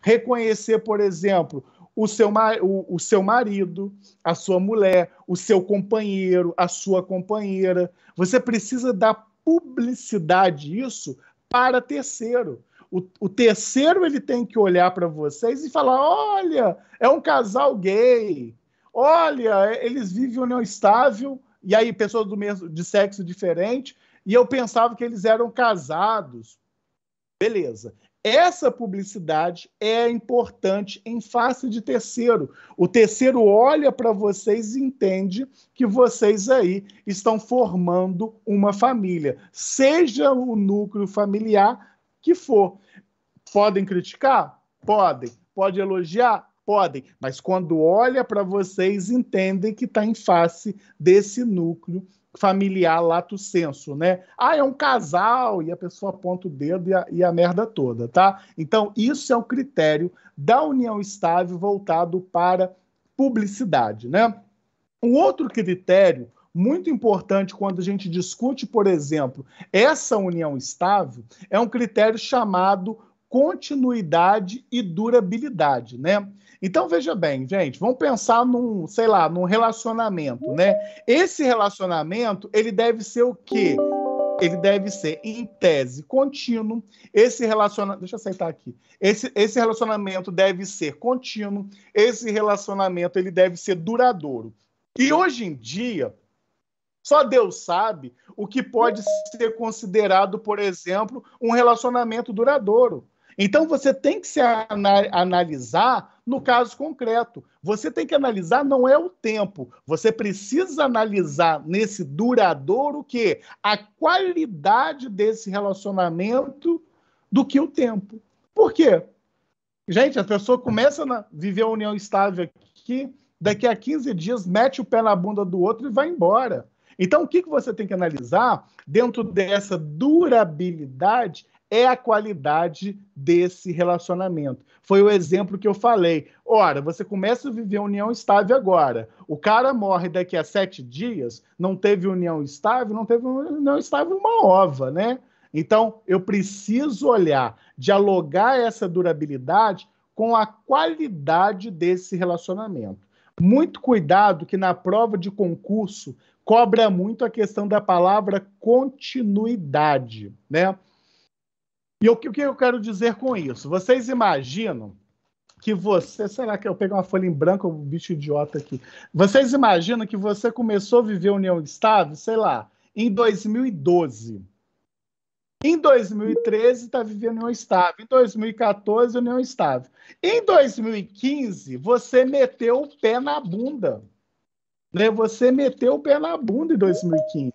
reconhecer, por exemplo, o seu marido, a sua mulher, o seu companheiro, a sua companheira. Você precisa dar publicidade isso para terceiro. O terceiro ele tem que olhar para vocês e falar: olha, é um casal gay, olha, eles vivem união estável, e aí pessoas de sexo diferente, e eu pensava que eles eram casados. Beleza. Essa publicidade é importante em face de terceiro. O terceiro olha para vocês e entende que vocês aí estão formando uma família. Seja o núcleo familiar que for. Podem criticar? Podem. Pode elogiar? Podem. Mas quando olha para vocês, entendem que está em face desse núcleo familiar lato sensu, né? Ah, é um casal, e a pessoa aponta o dedo e a merda toda, tá? Então, isso é o critério da união estável voltado para publicidade, né? Um outro critério muito importante quando a gente discute, por exemplo, essa união estável, é um critério chamado continuidade e durabilidade, né? Então, veja bem, gente, vamos pensar num, sei lá, num relacionamento, né? Esse relacionamento, ele deve ser o quê? Ele deve ser, em tese, contínuo. Esse relacionamento... Deixa eu aceitar aqui. Esse relacionamento deve ser contínuo. Esse relacionamento, ele deve ser duradouro. E hoje em dia, só Deus sabe o que pode ser considerado, por exemplo, um relacionamento duradouro. Então, você tem que se analisar no caso concreto. Você tem que analisar, não é o tempo. Você precisa analisar nesse duradouro o quê? A qualidade desse relacionamento do que o tempo. Por quê? Gente, a pessoa começa a viver a união estável aqui, daqui a 15 dias mete o pé na bunda do outro e vai embora. Então, o que você tem que analisar dentro dessa durabilidade é a qualidade desse relacionamento. Foi o exemplo que eu falei. Ora, você começa a viver união estável agora. O cara morre daqui a 7 dias, não teve união estável, não teve união estável uma ova, né? Então, eu preciso olhar, dialogar essa durabilidade com a qualidade desse relacionamento. Muito cuidado que na prova de concurso cobra muito a questão da palavra continuidade, né? E o que eu quero dizer com isso? Vocês imaginam que você... Será que eu peguei uma folha em branco, um bicho idiota aqui? Vocês imaginam que você começou a viver união estável, sei lá, em 2012. Em 2013, está vivendo união estável. Em 2014, união estável. Em 2015, você meteu o pé na bunda. Né? Você meteu o pé na bunda em 2015.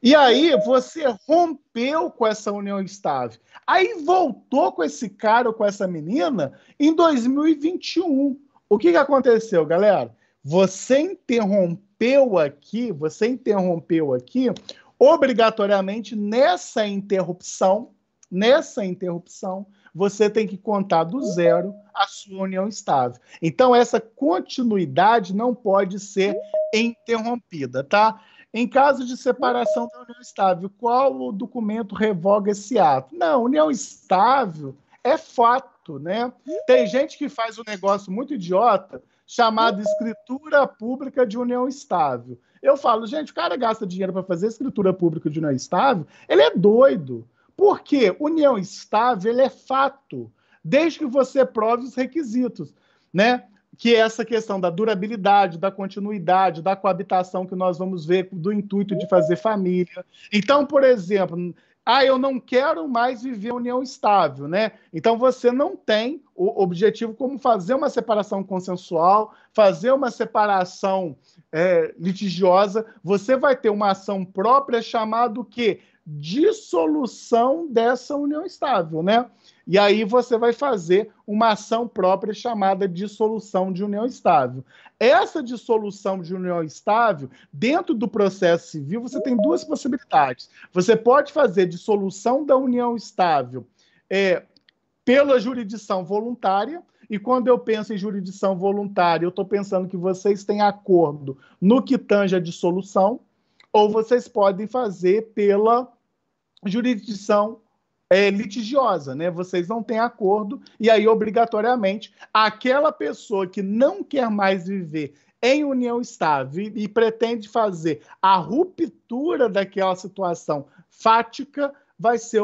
E aí você rompeu com essa união estável. Aí voltou com esse cara ou com essa menina em 2021. O que aconteceu, galera? Você interrompeu aqui, obrigatoriamente nessa interrupção, você tem que contar do zero a sua união estável. Então, essa continuidade não pode ser interrompida, tá? Em caso de separação da união estável, qual o documento revoga esse ato? Não, união estável é fato, né? Tem gente que faz um negócio muito idiota chamado escritura pública de união estável. Eu falo, gente, o cara gasta dinheiro para fazer escritura pública de união estável, ele é doido. Por quê? União estável ele é fato, desde que você prove os requisitos, né? Que é essa questão da durabilidade, da continuidade, da coabitação que nós vamos ver do intuito de fazer família. Então, por exemplo, eu não quero mais viver união estável, né? Então, você não tem o objetivo como fazer uma separação consensual, fazer uma separação litigiosa. Você vai ter uma ação própria chamada o quê? Dissolução dessa união estável, né? E aí você vai fazer uma ação própria chamada dissolução de união estável. Essa dissolução de união estável, dentro do processo civil, você tem duas possibilidades. Você pode fazer dissolução da união estável pela jurisdição voluntária, e quando eu penso em jurisdição voluntária, eu estou pensando que vocês têm acordo no que tange a dissolução, ou vocês podem fazer pela jurisdição litigiosa, né? Vocês não têm acordo e aí, obrigatoriamente, aquela pessoa que não quer mais viver em união estável e pretende fazer a ruptura daquela situação fática, vai ter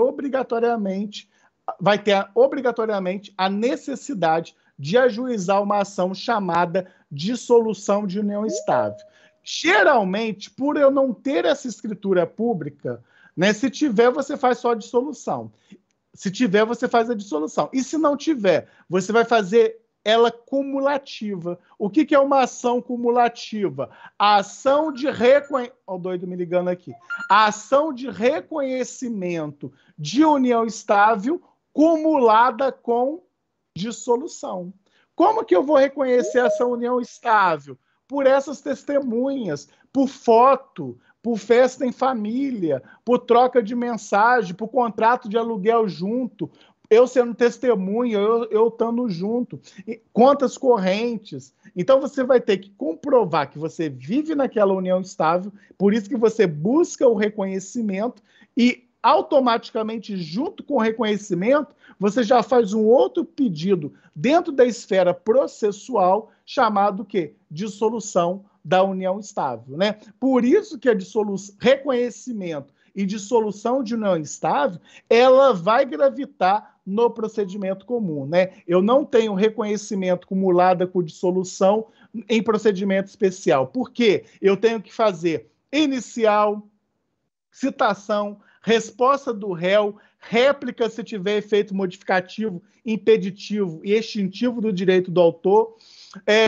obrigatoriamente a necessidade de ajuizar uma ação chamada dissolução de união estável. Geralmente, por eu não ter essa escritura pública, né, se tiver, você faz só a dissolução. Se tiver, você faz a dissolução. E se não tiver, você vai fazer ela cumulativa. O que é uma ação cumulativa? A ação de reconhecimento. Olha o doido me ligando aqui. A ação de reconhecimento de união estável cumulada com dissolução. Como que eu vou reconhecer essa união estável? Por essas testemunhas, por foto, por festa em família, por troca de mensagem, por contrato de aluguel junto, eu sendo testemunha, eu estando junto, contas correntes. Então você vai ter que comprovar que você vive naquela união estável, por isso que você busca o reconhecimento e automaticamente, junto com o reconhecimento, você já faz um outro pedido dentro da esfera processual, chamado o quê? Dissolução da união estável, né? Por isso que a reconhecimento e dissolução de união estável, ela vai gravitar no procedimento comum, né? Eu não tenho reconhecimento cumulado com dissolução em procedimento especial. Por quê? Eu tenho que fazer inicial, citação, resposta do réu, réplica se tiver efeito modificativo, impeditivo e extintivo do direito do autor,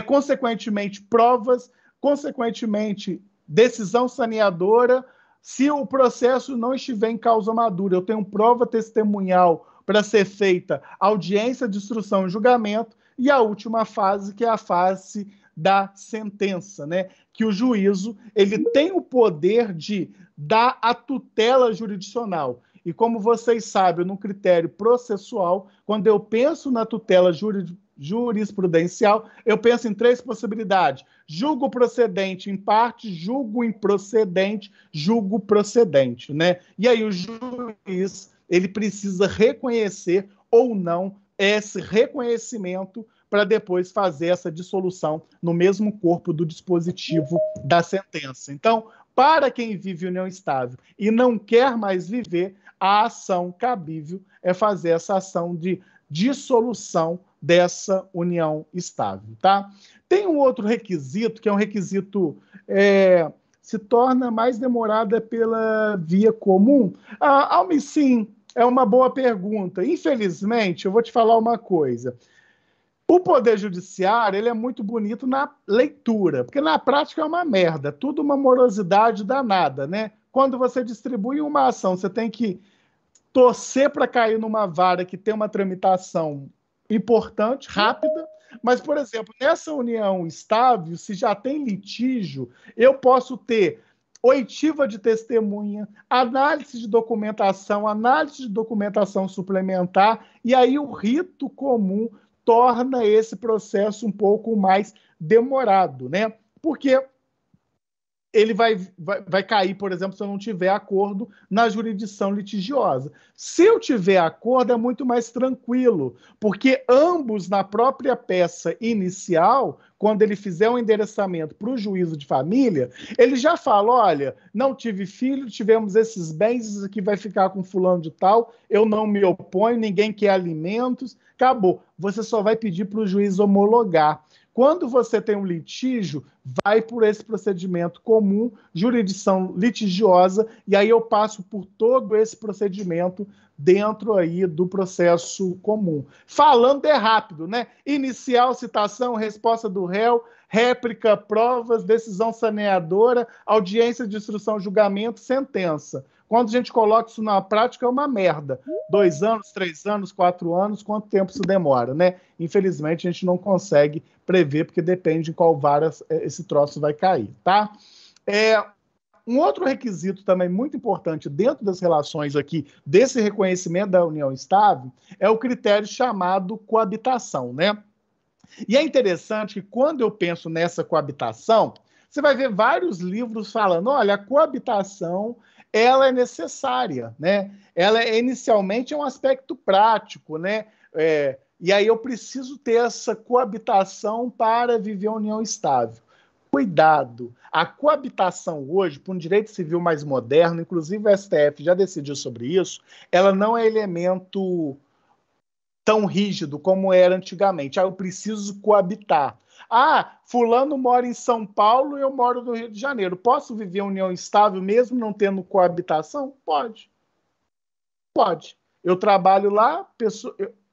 consequentemente, provas, consequentemente, decisão saneadora, se o processo não estiver em causa madura. Eu tenho prova testemunhal para ser feita, audiência de instrução e julgamento, e a última fase, que é a fase da sentença, né? Que o juízo ele tem o poder de dar a tutela jurisdicional. E como vocês sabem, no critério processual, quando eu penso na tutela jurisprudencial, eu penso em três possibilidades: julgo procedente em parte, julgo improcedente, julgo procedente, né? E aí o juiz ele precisa reconhecer ou não esse reconhecimento para depois fazer essa dissolução no mesmo corpo do dispositivo da sentença. Então, para quem vive união estável e não quer mais viver, a ação cabível é fazer essa ação de dissolução dessa união estável, tá? Tem um outro requisito, que é um requisito se torna mais demorada pela via comum. Almi, sim, é uma boa pergunta. Infelizmente, eu vou te falar uma coisa. O Poder Judiciário ele é muito bonito na leitura, porque na prática é uma merda, tudo uma morosidade danada, né? Quando você distribui uma ação, você tem que torcer para cair numa vara que tem uma tramitação importante, rápida, mas, por exemplo, nessa união estável, se já tem litígio, eu posso ter oitiva de testemunha, análise de documentação suplementar, e aí o rito comum torna esse processo um pouco mais demorado, né? Porque ele vai cair, por exemplo, se eu não tiver acordo na jurisdição litigiosa. Se eu tiver acordo, é muito mais tranquilo, porque ambos, na própria peça inicial, quando ele fizer um endereçamento para o juízo de família, ele já fala, olha, não tive filho, tivemos esses bens, isso aqui vai ficar com fulano de tal, eu não me oponho, ninguém quer alimentos, acabou. Você só vai pedir para o juiz homologar. Quando você tem um litígio, vai por esse procedimento comum, jurisdição litigiosa, e aí eu passo por todo esse procedimento dentro aí do processo comum. Falando é rápido, né? Inicial, citação, resposta do réu, réplica, provas, decisão saneadora, audiência de instrução, julgamento, sentença. Quando a gente coloca isso na prática, é uma merda. 2 anos, 3 anos, 4 anos, quanto tempo isso demora, né? Infelizmente, a gente não consegue prever, porque depende em qual vara esse troço vai cair, tá? Um outro requisito também muito importante dentro das relações aqui, desse reconhecimento da união estável, é o critério chamado coabitação, né? E é interessante que quando eu penso nessa coabitação, você vai ver vários livros falando, olha, a coabitação ela é necessária, né? Ela inicialmente é um aspecto prático, né? E aí eu preciso ter essa coabitação para viver uma união estável. Cuidado, a coabitação hoje, para um direito civil mais moderno, inclusive o STF já decidiu sobre isso, ela não é elemento tão rígido como era antigamente. Eu preciso coabitar. Fulano mora em São Paulo e eu moro no Rio de Janeiro. Posso viver uma união estável mesmo não tendo coabitação? Pode. Pode. Eu trabalho lá,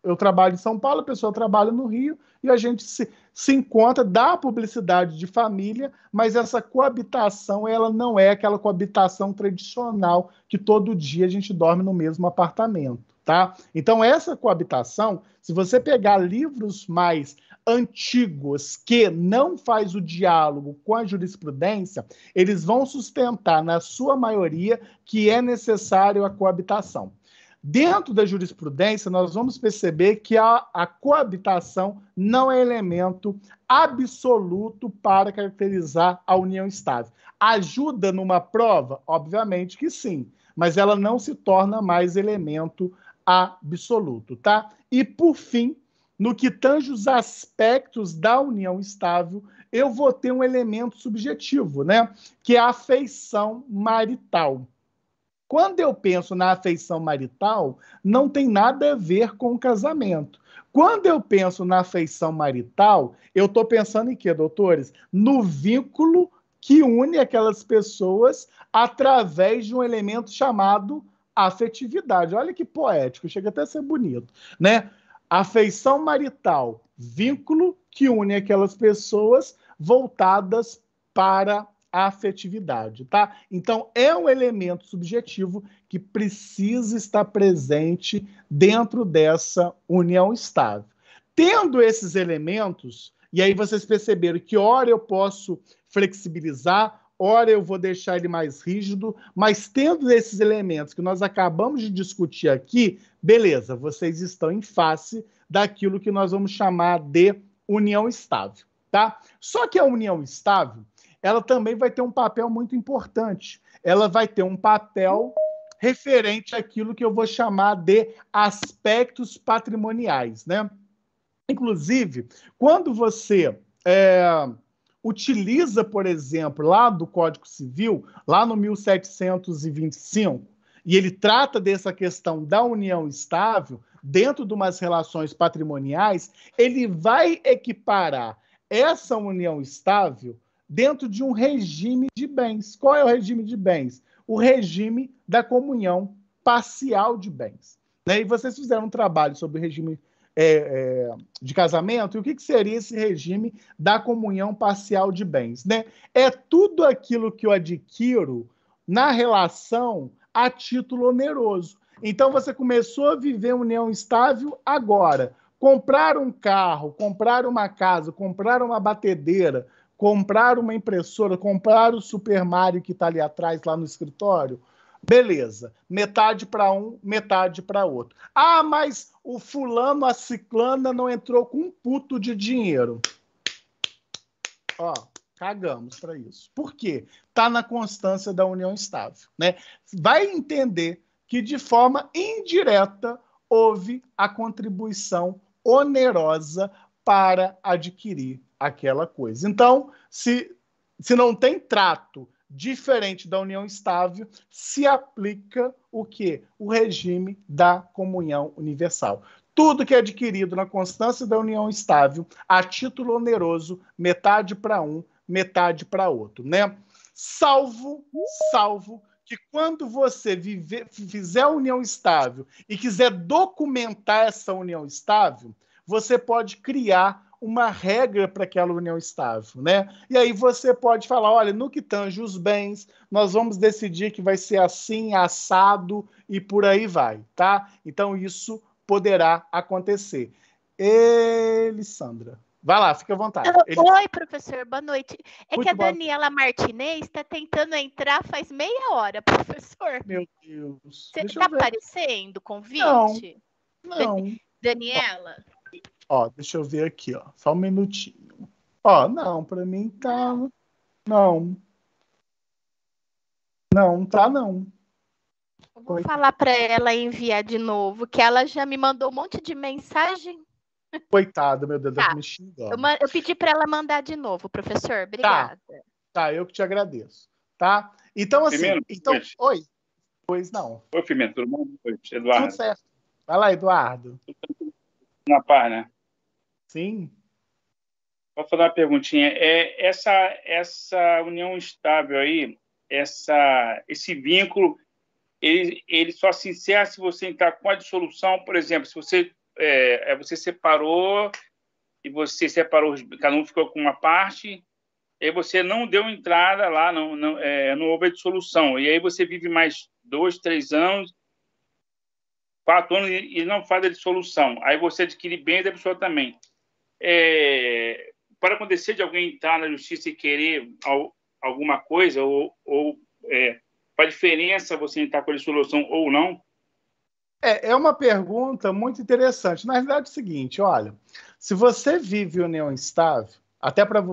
eu trabalho em São Paulo, a pessoa trabalha no Rio, e a gente se encontra, dá publicidade de família, mas essa coabitação, ela não é aquela coabitação tradicional que todo dia a gente dorme no mesmo apartamento, tá? Então, essa coabitação, se você pegar livros mais antigos que não faz o diálogo com a jurisprudência, eles vão sustentar, na sua maioria, que é necessário a coabitação. Dentro da jurisprudência, nós vamos perceber que a coabitação não é elemento absoluto para caracterizar a união estável. Ajuda numa prova? Obviamente que sim, mas ela não se torna mais elemento absoluto, tá? E, por fim, no que tange os aspectos da união estável, eu vou ter um elemento subjetivo, né? Que é a afeição marital. Quando eu penso na afeição marital, não tem nada a ver com o casamento. Quando eu penso na afeição marital, eu estou pensando em quê, doutores? No vínculo que une aquelas pessoas através de um elemento chamado afetividade. Olha que poético, chega até a ser bonito, né? Afeição marital, vínculo que une aquelas pessoas voltadas para a afetividade, tá? Então, é um elemento subjetivo que precisa estar presente dentro dessa união estável. Tendo esses elementos, e aí vocês perceberam que ora eu posso flexibilizar, ora eu vou deixar ele mais rígido, mas tendo esses elementos que nós acabamos de discutir aqui, beleza, vocês estão em face daquilo que nós vamos chamar de união estável, tá? Só que a união estável, ela também vai ter um papel muito importante. Ela vai ter um papel referente àquilo que eu vou chamar de aspectos patrimoniais, né? Inclusive, quando você utiliza, por exemplo, lá do Código Civil, lá no 1725, e ele trata dessa questão da união estável, dentro de umas relações patrimoniais, ele vai equiparar essa união estável dentro de um regime de bens. Qual é o regime de bens? O regime da comunhão parcial de bens. Né? E vocês fizeram um trabalho sobre o regime de casamento, e o que seria esse regime da comunhão parcial de bens? Né? É tudo aquilo que eu adquiro na relação a título oneroso. Então, você começou a viver união estável agora. Comprar um carro, comprar uma casa, comprar uma batedeira, comprar uma impressora, comprar o Super Mario que está ali atrás, lá no escritório, beleza. Metade para um, metade para outro. Mas o fulano, a ciclana, não entrou com um puto de dinheiro. Cagamos para isso. Por quê? Está na constância da união estável. Né? Vai entender que, de forma indireta, houve a contribuição onerosa para adquirir aquela coisa. Então, se não tem trato diferente da união estável, se aplica o quê? O regime da comunhão universal. Tudo que é adquirido na constância da união estável, a título oneroso, metade para um, metade para outro, né? Salvo que quando você fizer a união estável e quiser documentar essa união estável, você pode criar uma regra para aquela união estável, né? E aí você pode falar, olha, no que tange os bens, nós vamos decidir que vai ser assim, assado e por aí vai, tá? Então isso poderá acontecer. Elissandra, vai lá, fica à vontade. Oi, professor, boa noite. Muito que a Daniela Martinez está tentando entrar faz meia hora, professor. Meu Deus. Você está aparecendo o convite? Não. Daniela? Deixa eu ver aqui, só um minutinho. Não, para mim tá... Não. Não, tá não. Vou falar para ela enviar de novo, que ela já me mandou um monte de mensagem. Coitado, meu Deus, Tá. me xingando. Eu pedi para ela mandar de novo, professor. Obrigada. Tá, eu que te agradeço. Tá? Então, assim. Primeiro, oi. Pois não. Oi, Pimenta, tudo bom? Oi, Tudo Eduardo. certo. Vai lá, Eduardo. Na paz, né? Sim. Vou fazer uma perguntinha. Essa união estável aí, esse vínculo, ele só se encerra se você entrar com a dissolução, por exemplo, se você separou e você separou, cada um ficou com uma parte, e aí você não deu entrada lá, não houve a dissolução, e aí você vive mais 2, 3 anos, 4 anos e não faz a dissolução. Aí você adquire bens da pessoa também. Para acontecer de alguém entrar na justiça e querer alguma coisa, faz diferença você entrar com a dissolução ou não? É uma pergunta muito interessante. Na realidade é o seguinte, olha, se você vive união estável,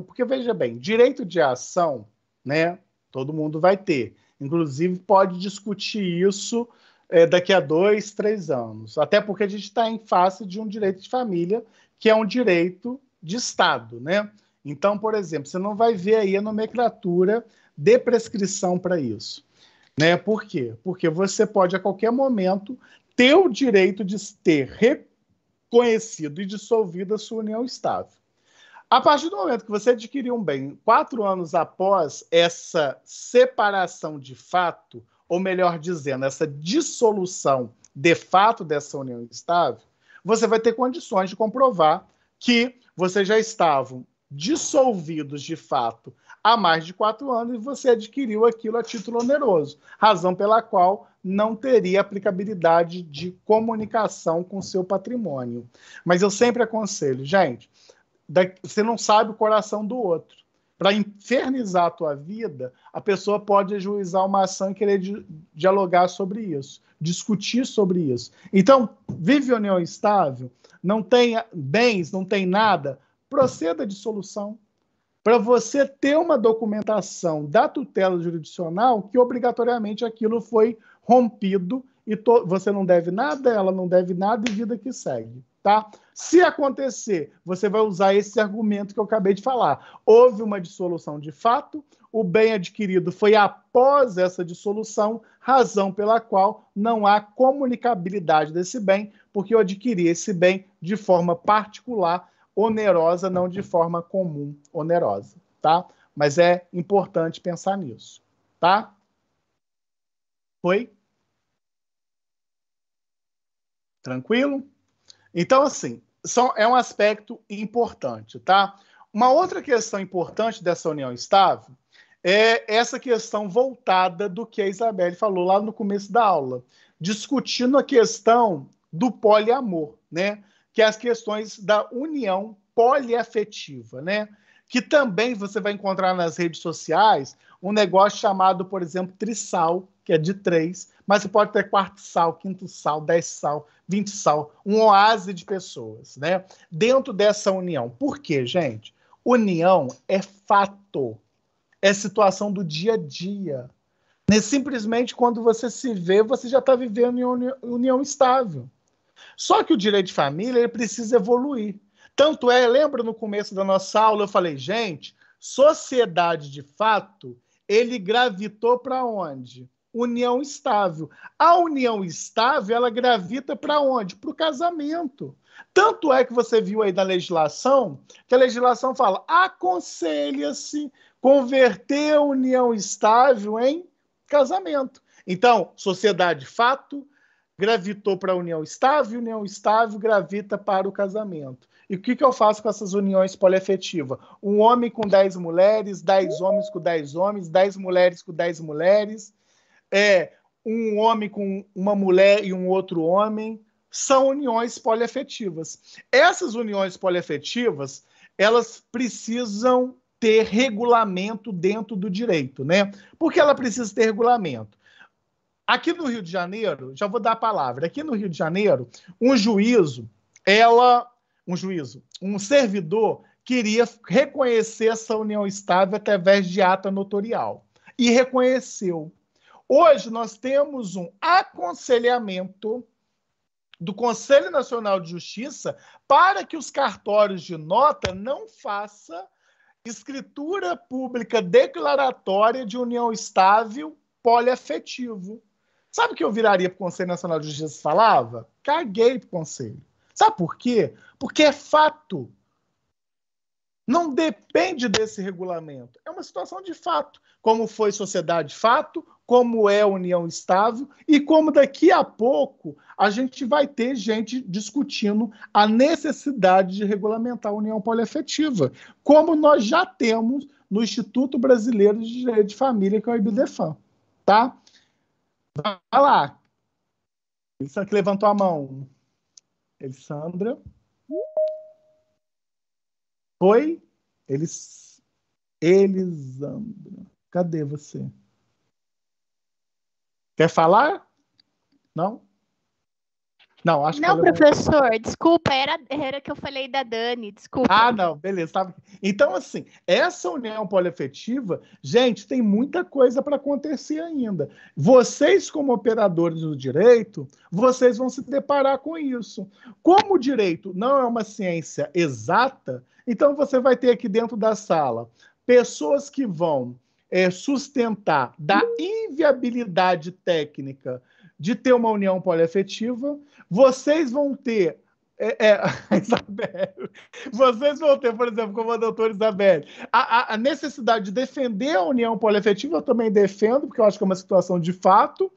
porque veja bem, direito de ação, né, todo mundo vai ter. Inclusive pode discutir isso daqui a 2, 3 anos. Até porque a gente está em face de um direito de família, que é um direito de Estado, né? Então, por exemplo, você não vai ver aí a nomenclatura de prescrição para isso. Né? Por quê? Porque você pode, a qualquer momento, ter o direito de ter reconhecido e dissolvido a sua união estável. A partir do momento que você adquiriu um bem 4 anos após essa separação de fato, ou melhor dizendo, essa dissolução de fato dessa união estável, você vai ter condições de comprovar que vocês já estavam dissolvidos de fato há mais de 4 anos e você adquiriu aquilo a título oneroso, razão pela qual não teria aplicabilidade de comunicação com seu patrimônio. Mas eu sempre aconselho, gente, você não sabe o coração do outro. Para infernizar a tua vida, a pessoa pode ajuizar uma ação e querer dialogar sobre isso, discutir sobre isso. Então, vive união estável, não tem bens, não tem nada, proceda à dissolução. Para você ter uma documentação da tutela jurisdicional que obrigatoriamente aquilo foi rompido e você não deve nada, ela não deve nada e vida que segue. Tá? Se acontecer, você vai usar esse argumento que eu acabei de falar. Houve uma dissolução de fato, o bem adquirido foi após essa dissolução, razão pela qual não há comunicabilidade desse bem, porque eu adquiri esse bem de forma particular, onerosa, não de forma comum, onerosa. Tá? Mas é importante pensar nisso. Tá? Foi? Tranquilo? Então, assim, é um aspecto importante, tá? Uma outra questão importante dessa união estável é essa questão voltada do que a Isabelle falou lá no começo da aula, discutindo a questão do poliamor, né? Que é as questões da união poliafetiva, né? Que também você vai encontrar nas redes sociais um negócio chamado, por exemplo, trissal, que é de 3, mas você pode ter quarto sal, quinto sal, 10 sal, 20 sal, um oásis de pessoas, né? Dentro dessa união. Por quê, gente? União é fato, é situação do dia a dia. Né? Simplesmente quando você se vê, você já está vivendo em união estável. Só que o direito de família ele precisa evoluir. Tanto lembra no começo da nossa aula, eu falei, gente, sociedade de fato, ele gravitou para onde? União estável. A união estável, ela gravita para onde? Para o casamento. Tanto é que você viu aí na legislação, que a legislação fala, aconselha-se converter a união estável em casamento. Então, sociedade de fato, gravitou para a união estável gravita para o casamento. E o que eu faço com essas uniões poliafetivas? Um homem com 10 mulheres, 10 homens com 10 homens, 10 mulheres com 10 mulheres, um homem com uma mulher e um outro homem, são uniões poliafetivas. Essas uniões poliafetivas, elas precisam ter regulamento dentro do direito, né? Por que ela precisa ter regulamento? Aqui no Rio de Janeiro, já vou dar a palavra, aqui no Rio de Janeiro, um servidor queria reconhecer essa união estável através de ata notarial. E reconheceu. Hoje nós temos um aconselhamento do Conselho Nacional de Justiça para que os cartórios de nota não façam escritura pública declaratória de união estável poliafetivo. Sabe o que eu viraria para o Conselho Nacional de Justiça e falava? Caguei para o Conselho. Sabe por quê? Porque é fato. Não depende desse regulamento. É uma situação de fato. Como foi sociedade de fato, como é união estável e como daqui a pouco a gente vai ter gente discutindo a necessidade de regulamentar a união poliafetiva, como nós já temos no Instituto Brasileiro de Direito de Família, que é o IBDFAM. Tá? Vai lá. Elisandra que levantou a mão. Elisandra. Oi? Elisandra. Cadê você? Quer falar? Não? Não, acho Não, que professor, desculpa, era que eu falei da Dani, desculpa. Ah, não, beleza. Tá. Então, assim, essa união poliafetiva, gente, tem muita coisa para acontecer ainda. Vocês, como operadores do direito, vocês vão se deparar com isso. Como o direito não é uma ciência exata, então você vai ter aqui dentro da sala pessoas que vão sustentar da inviabilidade técnica de ter uma união poliafetiva. Vocês vão ter Isabel, vocês vão ter, por exemplo, como a doutora Isabel, a necessidade de defender a união poliafetiva. Eu também defendo, porque eu acho que é uma situação de fato.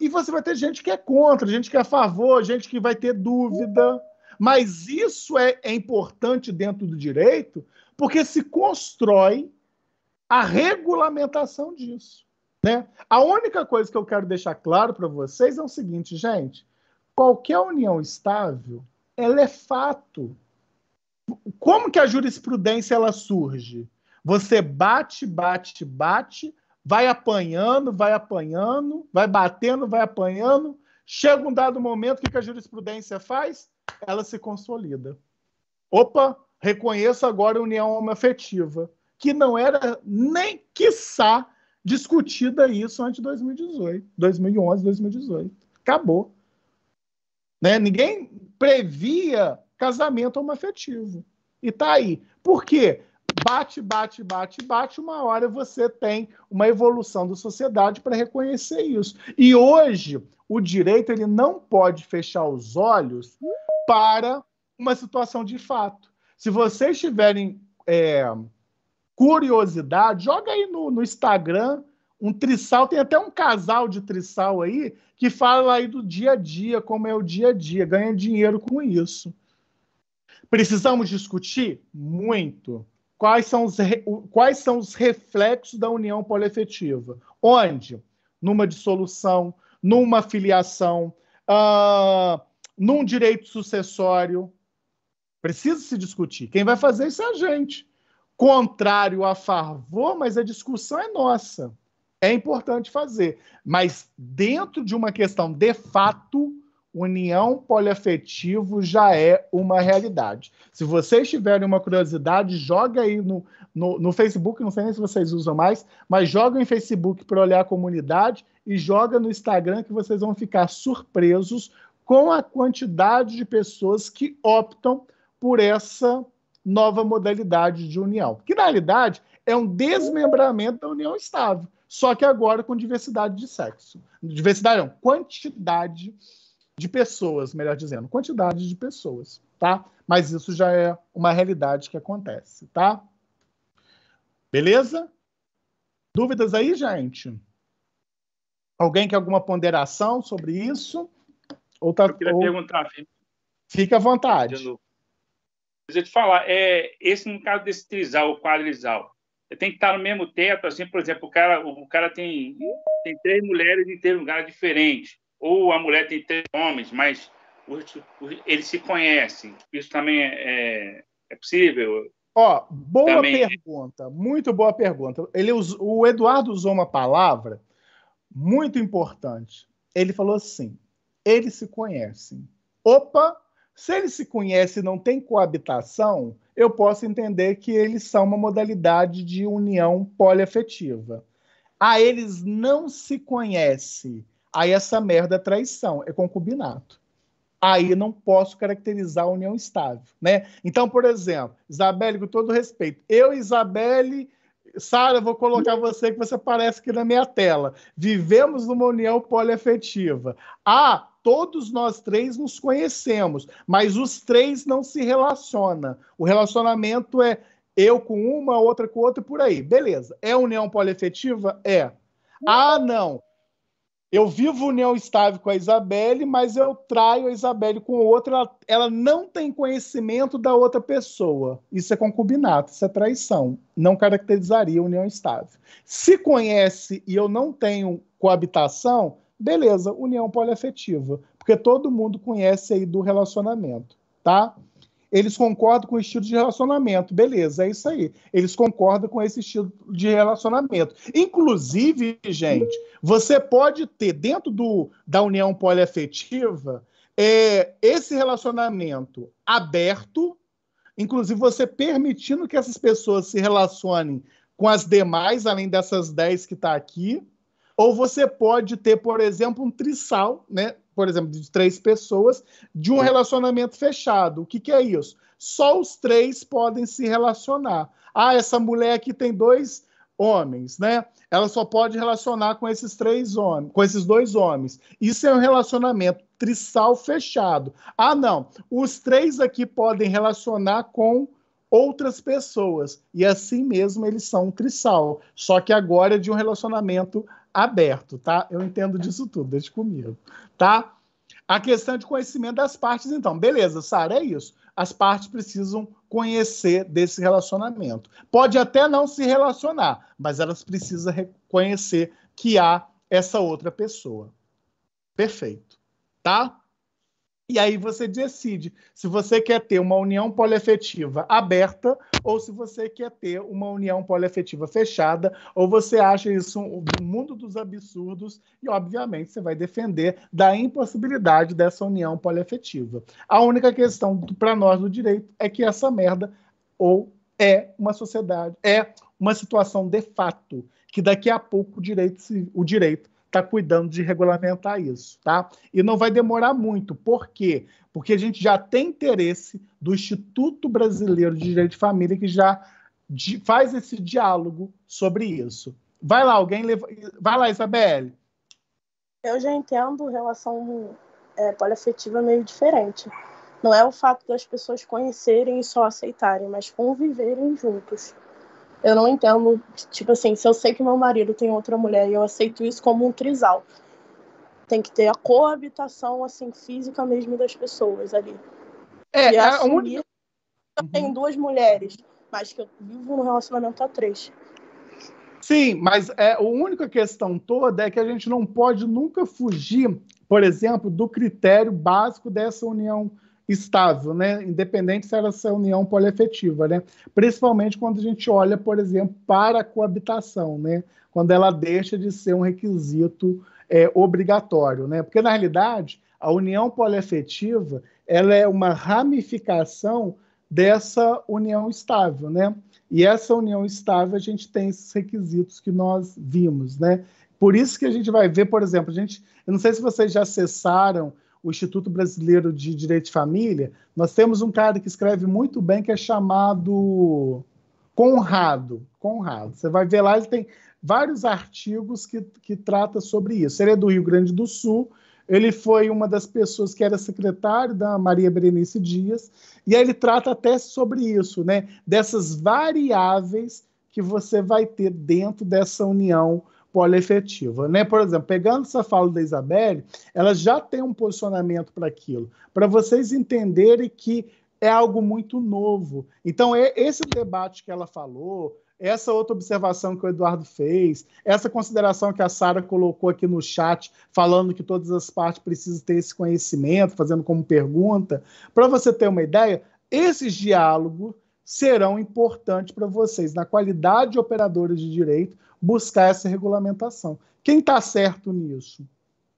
E você vai ter gente que é contra, gente que é a favor, gente que vai ter dúvida. Mas isso é importante dentro do direito, porque se constrói a regulamentação disso, né? A única coisa que eu quero deixar claro para vocês é o seguinte, gente: qualquer união estável, ela é fato. Como que a jurisprudência ela surge? Você bate, vai apanhando, vai batendo, vai apanhando. Chega um dado momento, o que a jurisprudência faz? Ela se consolida. Opa, reconheço agora a união homoafetiva, que não era nem, quiçá, discutida isso antes de 2018, 2011, 2018. Acabou. Né? Ninguém previa casamento homoafetivo. E tá aí. Por quê? Bate, uma hora você tem uma evolução da sociedade para reconhecer isso. E hoje, o direito ele não pode fechar os olhos para uma situação de fato. Se vocês tiverem curiosidade, joga aí no Instagram um trisal, tem até um casal de trisal aí que fala aí do dia a dia, como é o dia a dia, ganha dinheiro com isso. Precisamos discutir muito quais são os reflexos da união poliafetiva. Onde? Numa dissolução, numa filiação, num direito sucessório. Precisa se discutir. Quem vai fazer isso é a gente. Contrário a favor, mas a discussão é nossa. É importante fazer. Mas dentro de uma questão de fato, união poliafetivo já é uma realidade. Se vocês tiverem uma curiosidade, joga aí no Facebook, não sei nem se vocês usam mais, mas joga em Facebook para olhar a comunidade e joga no Instagram, que vocês vão ficar surpresos com a quantidade de pessoas que optam por essa nova modalidade de união. Que, na realidade, é um desmembramento da união estável, só que agora com diversidade de sexo. Diversidade não, quantidade de pessoas, melhor dizendo, quantidade de pessoas, tá? Mas isso já é uma realidade que acontece, tá? Beleza? Dúvidas aí, gente? Alguém quer alguma ponderação sobre isso? Eu queria perguntar, filho. Fica à vontade. Deixa eu te falar, esse no caso desse trisal, o quadrisal, tem que estar no mesmo teto, assim, por exemplo, o cara tem 3 mulheres em 3 lugares diferentes, ou a mulher tem 3 homens, mas eles se conhecem. Isso também é possível? Boa pergunta, muito boa pergunta. O Eduardo usou uma palavra muito importante. Ele falou assim: eles se conhecem. Opa! Se eles se conhecem e não tem coabitação, eu posso entender que eles são uma modalidade de união poliafetiva. Eles não se conhecem. Aí essa merda é traição, é concubinato. Aí não posso caracterizar a união estável, né? Então, por exemplo, Isabelle, com todo respeito, eu, Isabelle, Sara, vou colocar você que você aparece aqui na minha tela. Vivemos numa união poliafetiva. Todos nós três nos conhecemos, mas os três não se relacionam. O relacionamento é eu com uma, outra com outra, por aí. Beleza. É união poliafetiva? É. Não. Eu vivo união estável com a Isabelle, mas eu traio a Isabelle com outra. Ela não tem conhecimento da outra pessoa. Isso é concubinato, isso é traição. Não caracterizaria união estável. Se conhece e eu não tenho coabitação, beleza, união poliafetiva. Porque todo mundo conhece aí do relacionamento, tá? Eles concordam com o estilo de relacionamento. Beleza, é isso aí. Eles concordam com esse estilo de relacionamento. Inclusive, gente, você pode ter, dentro da união poliafetiva, esse relacionamento aberto, inclusive você permitindo que essas pessoas se relacionem com as demais, além dessas 10 que está aqui, ou você pode ter, por exemplo, um trisal, né? Por exemplo, de 3 pessoas, de um relacionamento fechado. O que é isso? Só os 3 podem se relacionar. Essa mulher aqui tem 2 homens, né? Ela só pode relacionar com esses 3 homens, com esses 2 homens. Isso é um relacionamento trisal fechado. Não. Os 3 aqui podem relacionar com outras pessoas. E assim mesmo eles são um trisal. Só que agora é de um relacionamento aberto, tá? Eu entendo disso tudo, deixa comigo, tá? A questão de conhecimento das partes, então. Beleza, Sara, é isso. As partes precisam conhecer desse relacionamento. Pode até não se relacionar, mas elas precisam reconhecer que há essa outra pessoa. Perfeito, tá? E aí você decide se você quer ter uma união poliafetiva aberta ou se você quer ter uma união poliafetiva fechada, ou você acha isso um mundo dos absurdos e, obviamente, você vai defender da impossibilidade dessa união poliafetiva. A única questão para nós do direito é que essa merda ou é uma sociedade, é uma situação de fato, que daqui a pouco o direito está cuidando de regulamentar isso, tá? E não vai demorar muito. Por quê? Porque a gente já tem interesse do Instituto Brasileiro de Direito de Família, que já faz esse diálogo sobre isso. Vai lá, vai lá, Isabelle. Eu já entendo relação poliafetiva meio diferente. Não é o fato das pessoas conhecerem e só aceitarem, mas conviverem juntos. Eu não entendo, tipo assim, se eu sei que meu marido tem outra mulher e eu aceito isso como um trisal. Tem que ter a coabitação, assim, física mesmo das pessoas ali. E assumir que eu tenho 2 mulheres, mas que eu vivo num relacionamento a 3. Sim, mas a única questão toda é que a gente não pode nunca fugir, por exemplo, do critério básico dessa união estável, né? Independente se ela é união poliafetiva, né? Principalmente quando a gente olha, por exemplo, para a coabitação, né? Quando ela deixa de ser um requisito obrigatório, né? Porque, na realidade, a união poliafetiva ela é uma ramificação dessa união estável, né? E essa união estável, a gente tem esses requisitos que nós vimos, né? Por isso que a gente vai ver, por exemplo, eu não sei se vocês já acessaram o Instituto Brasileiro de Direito de Família, nós temos um cara que escreve muito bem, que é chamado Conrado. Você vai ver lá, ele tem vários artigos que trata sobre isso. Ele é do Rio Grande do Sul, ele foi uma das pessoas que era secretário da Maria Berenice Dias, e aí ele trata até sobre isso, né? Dessas variáveis que você vai ter dentro dessa união poliafetiva, né? Por exemplo, pegando essa fala da Isabelle, ela já tem um posicionamento para aquilo, para vocês entenderem que é algo muito novo. Então, esse debate que ela falou, essa outra observação que o Eduardo fez, essa consideração que a Sara colocou aqui no chat, falando que todas as partes precisam ter esse conhecimento, fazendo como pergunta, para você ter uma ideia, esses diálogos serão importantes para vocês, na qualidade de operadores de direito, buscar essa regulamentação. Quem está certo nisso?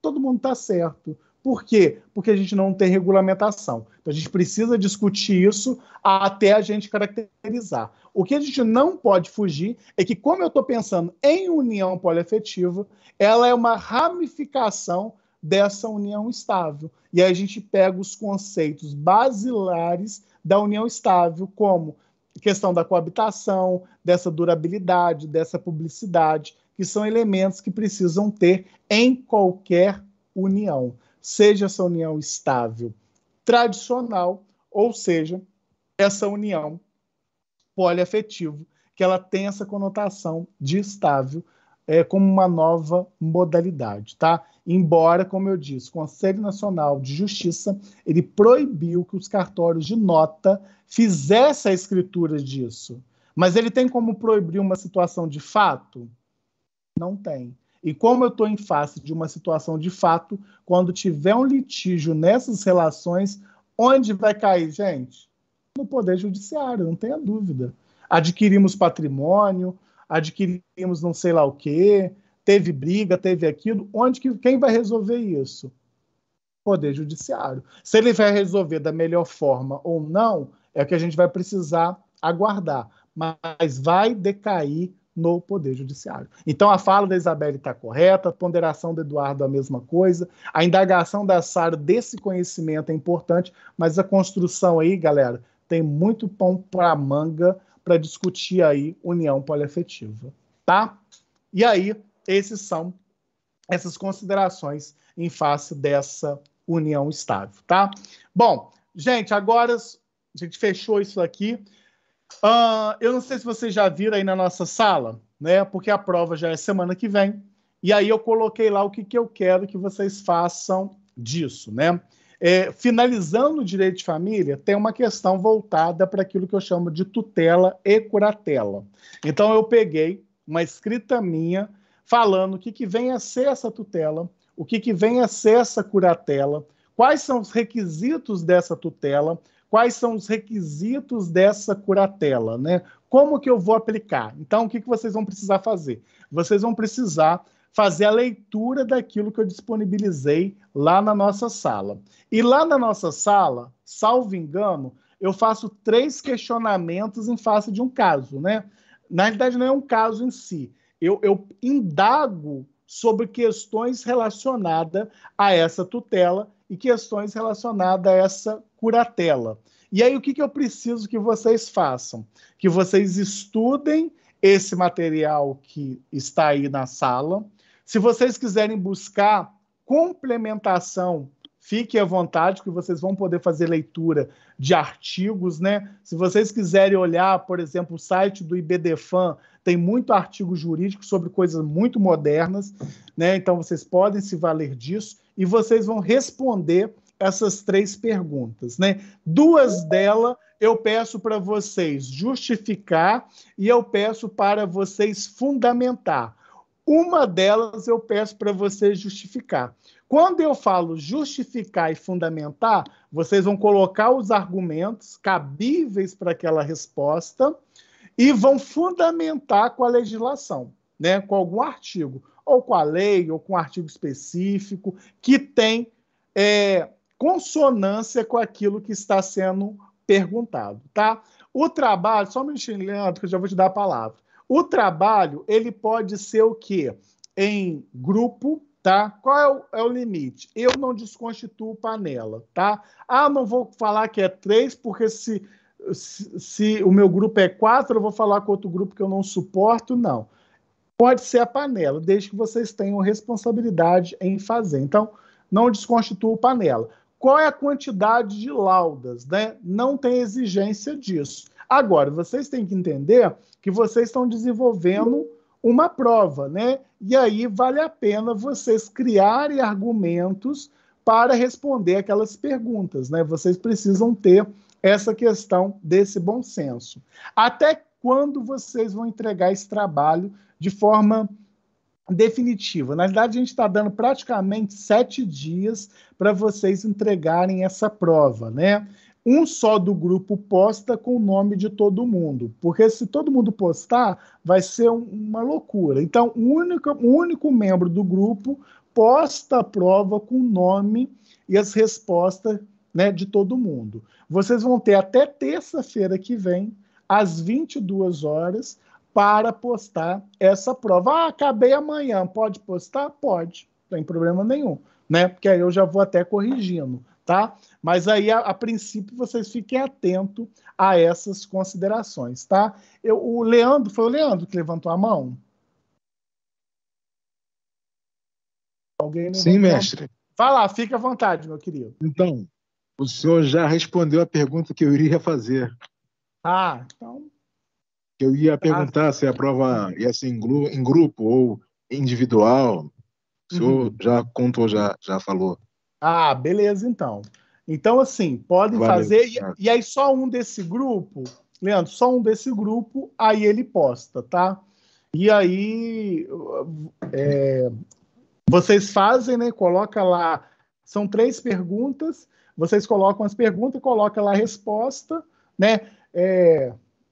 Todo mundo está certo. Por quê? Porque a gente não tem regulamentação. Então, a gente precisa discutir isso até a gente caracterizar. O que a gente não pode fugir é que, como eu estou pensando em união poliafetiva, ela é uma ramificação dessa união estável. E aí a gente pega os conceitos basilares da união estável, como questão da coabitação, dessa durabilidade, dessa publicidade, que são elementos que precisam ter em qualquer união, seja essa união estável tradicional, ou seja, essa união poliafetiva, que ela tem essa conotação de estável, como uma nova modalidade, tá? Embora, como eu disse, o Conselho Nacional de Justiça, ele proibiu que os cartórios de nota fizessem a escritura disso. Mas ele tem como proibir uma situação de fato? Não tem. E como eu estou em face de uma situação de fato, quando tiver um litígio nessas relações, onde vai cair, gente? No Poder Judiciário, não tenha dúvida. Adquirimos patrimônio, adquirimos não sei lá o quê, teve briga, teve aquilo. Quem vai resolver isso? Poder Judiciário. Se ele vai resolver da melhor forma ou não, é o que a gente vai precisar aguardar. Mas vai decair no Poder Judiciário. Então, a fala da Isabelle está correta, a ponderação do Eduardo é a mesma coisa, a indagação da Sara desse conhecimento é importante, mas a construção aí, galera, tem muito pão para manga para discutir aí união poliafetiva, tá? E aí, essas considerações em face dessa união estável, tá? Bom, gente, agora a gente fechou isso aqui. Eu não sei se vocês já viram aí na nossa sala, né? Porque a prova já é semana que vem. E aí eu coloquei lá o que eu quero que vocês façam disso, né? Finalizando o direito de família, tem uma questão voltada para aquilo que eu chamo de tutela e curatela. Então eu peguei uma escrita minha falando o que vem a ser essa tutela, o que vem a ser essa curatela, quais são os requisitos dessa tutela, quais são os requisitos dessa curatela, né? Como que eu vou aplicar? Então, o que vocês vão precisar fazer? Vocês vão precisar fazer a leitura daquilo que eu disponibilizei lá na nossa sala. E lá na nossa sala, salvo engano, eu faço 3 questionamentos em face de um caso, né? Na realidade, não é um caso em si. Eu indago sobre questões relacionadas a essa tutela e questões relacionadas a essa curatela. E aí, o que eu preciso que vocês façam? Que vocês estudem esse material que está aí na sala. Se vocês quiserem buscar complementação, fiquem à vontade, que vocês vão poder fazer leitura de artigos, né? Se vocês quiserem olhar, por exemplo, o site do IBDFAN, tem muito artigo jurídico sobre coisas muito modernas, né? Então, vocês podem se valer disso e vocês vão responder essas 3 perguntas, né? 2 delas eu peço para vocês justificar e eu peço para vocês fundamentar. Uma delas eu peço para vocês justificar. Quando eu falo justificar e fundamentar, vocês vão colocar os argumentos cabíveis para aquela resposta e vão fundamentar com a legislação, né? Com algum artigo, ou com a lei, ou com um artigo específico, que tem consonância com aquilo que está sendo perguntado, tá? O trabalho, só um minutinho, Leandro, que eu já vou te dar a palavra. O trabalho, ele pode ser o quê? Em grupo, tá? Qual é o limite? Eu não desconstituo panela, tá? Não vou falar que é 3, porque se o meu grupo é 4, eu vou falar com outro grupo que eu não suporto, não. Pode ser a panela, desde que vocês tenham responsabilidade em fazer. Então, não desconstituo panela. Qual é a quantidade de laudas, né? Não tem exigência disso. Agora, vocês têm que entender que vocês estão desenvolvendo uma prova, né? E aí vale a pena vocês criarem argumentos para responder aquelas perguntas, né? Vocês precisam ter essa questão desse bom senso. Até quando vocês vão entregar esse trabalho de forma definitiva? Na verdade, a gente está dando praticamente 7 dias para vocês entregarem essa prova, né? Um só do grupo posta com o nome de todo mundo, porque se todo mundo postar, vai ser uma loucura. Então, um único membro do grupo posta a prova com o nome e as respostas, né, de todo mundo. Vocês vão ter até terça-feira que vem, às 22 horas, para postar essa prova. Ah, acabei amanhã, pode postar? Pode, não tem problema nenhum, né? Porque aí eu já vou até corrigindo, tá? Mas aí, a princípio, vocês fiquem atentos a essas considerações, tá? Foi o Leandro que levantou a mão? Alguém levantou? Sim, mestre. Vai lá, fica à vontade, meu querido. Então, o senhor já respondeu a pergunta que eu iria fazer. Ah, então... Eu ia perguntar se a prova ia ser em grupo ou individual. O senhor já contou, já falou. Ah, beleza, então. Então, assim, podem fazer. E aí, só um desse grupo, Leandro, só um desse grupo, aí ele posta, tá? E aí, vocês fazem, né? Coloca lá. São 3 perguntas. Vocês colocam as perguntas e colocam lá a resposta, né?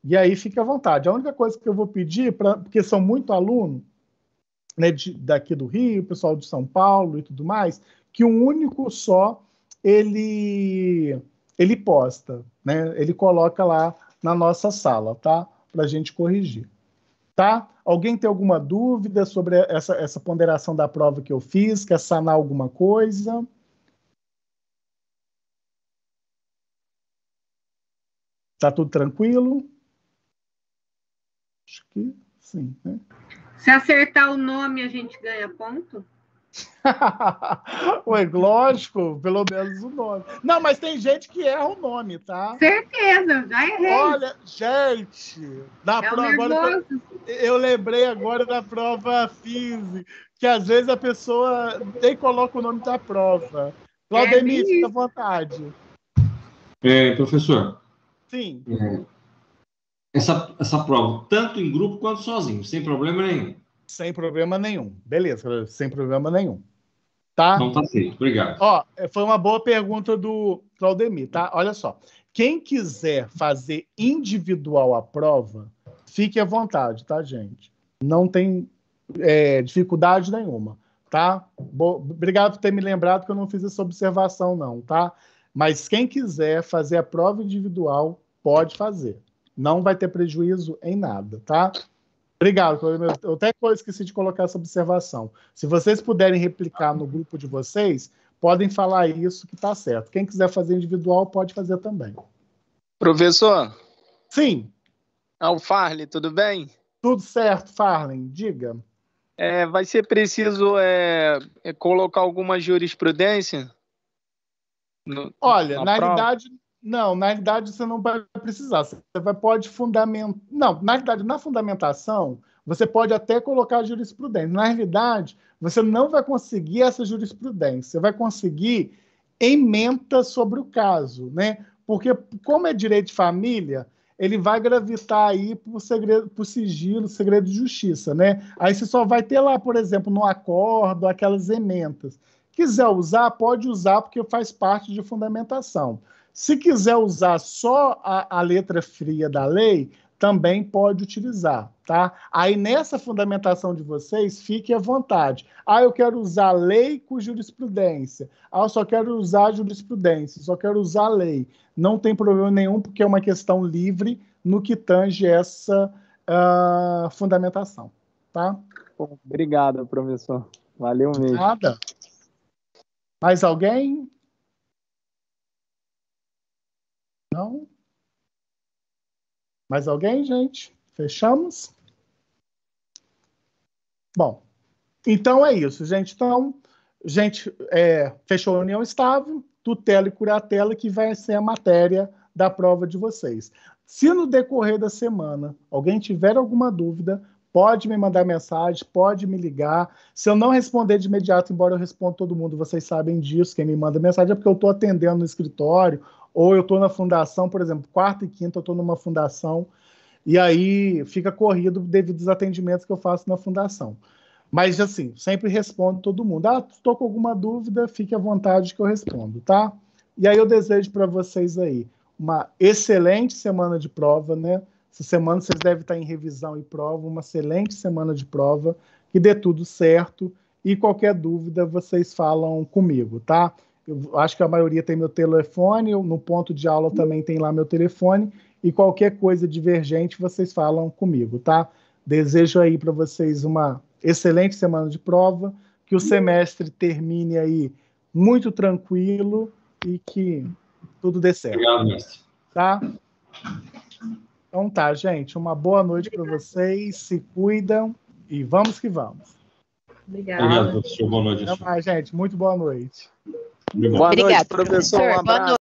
E aí fica à vontade. A única coisa que eu vou pedir, porque são muito alunos, né, daqui do Rio, pessoal de São Paulo e tudo mais, que um único só ele posta, né? Ele coloca lá na nossa sala, tá? Para a gente corrigir, tá? Alguém tem alguma dúvida sobre essa ponderação da prova que eu fiz? Quer sanar alguma coisa? Tá tudo tranquilo? Acho que sim, né? Se acertar o nome, a gente ganha ponto? Ué, lógico, pelo menos o nome. Não, mas tem gente que erra o nome, tá? Certeza, já errei. Olha, gente, na prova agora, eu lembrei agora da prova física, que às vezes a pessoa nem coloca o nome da prova. Claudemir, fica à vontade. Professor. Sim. Essa prova, tanto em grupo quanto sozinho, sem problema nenhum. Sem problema nenhum. Beleza, sem problema nenhum. Tá? Não tá feito, obrigado. Ó, foi uma boa pergunta do Claudemir, tá? Olha só. Quem quiser fazer individual a prova, fique à vontade, tá, gente? Não tem dificuldade nenhuma, tá? Obrigado por ter me lembrado que eu não fiz essa observação, não, tá? Mas quem quiser fazer a prova individual, pode fazer. Não vai ter prejuízo em nada, tá? Obrigado. Eu até esqueci de colocar essa observação. Se vocês puderem replicar no grupo de vocês, podem falar isso que está certo. Quem quiser fazer individual, pode fazer também. Professor? Sim. O Farley, tudo bem? Tudo certo, Farley. Diga. Vai ser preciso colocar alguma jurisprudência? Olha, na realidade... Não, na realidade você não vai precisar. Você pode fundamentar... Não, na realidade, na fundamentação, você pode até colocar jurisprudência. Na realidade, você não vai conseguir essa jurisprudência. Você vai conseguir ementa sobre o caso, né? Porque, como é direito de família, ele vai gravitar aí por sigilo, segredo de justiça, né? Aí você só vai ter lá, por exemplo, no acordo, aquelas ementas. Quiser usar, pode usar, porque faz parte de fundamentação. Se quiser usar só a letra fria da lei, também pode utilizar, tá? Aí nessa fundamentação de vocês, fique à vontade. Eu quero usar lei com jurisprudência. Eu só quero usar jurisprudência, só quero usar lei. Não tem problema nenhum, porque é uma questão livre no que tange essa fundamentação, tá? Obrigado, professor. Valeu mesmo. Nada. Mais alguém? Não? Mais alguém, gente? Fechamos? Bom, então é isso, gente. Então, fechou a união estável, tutela e curatela, que vai ser a matéria da prova de vocês. Se no decorrer da semana alguém tiver alguma dúvida, pode me mandar mensagem, pode me ligar. Se eu não responder de imediato, embora eu responda todo mundo, vocês sabem disso, quem me manda mensagem é porque eu estou atendendo no escritório, ou eu estou na fundação, por exemplo, quarta e quinta eu estou numa fundação, e aí fica corrido devido aos atendimentos que eu faço na fundação. Mas, assim, sempre respondo todo mundo. Estou com alguma dúvida, fique à vontade que eu respondo, tá? E aí eu desejo para vocês aí uma excelente semana de prova, né? Essa semana vocês devem estar em revisão e prova, uma excelente semana de prova, que dê tudo certo, e qualquer dúvida vocês falam comigo, tá? Eu acho que a maioria tem meu telefone, no ponto de aula também tem lá meu telefone, e qualquer coisa divergente vocês falam comigo, tá? Desejo aí para vocês uma excelente semana de prova, que o semestre termine aí muito tranquilo e que tudo dê certo. Obrigado, mestre. Tá? Então tá, gente. Uma boa noite para vocês. Se cuidam e vamos que vamos. Obrigada. Obrigado, professor. Boa noite. Até mais, gente. Muito boa noite. Obrigado. Boa noite, Obrigada, professor. Um professor. Boa abraço.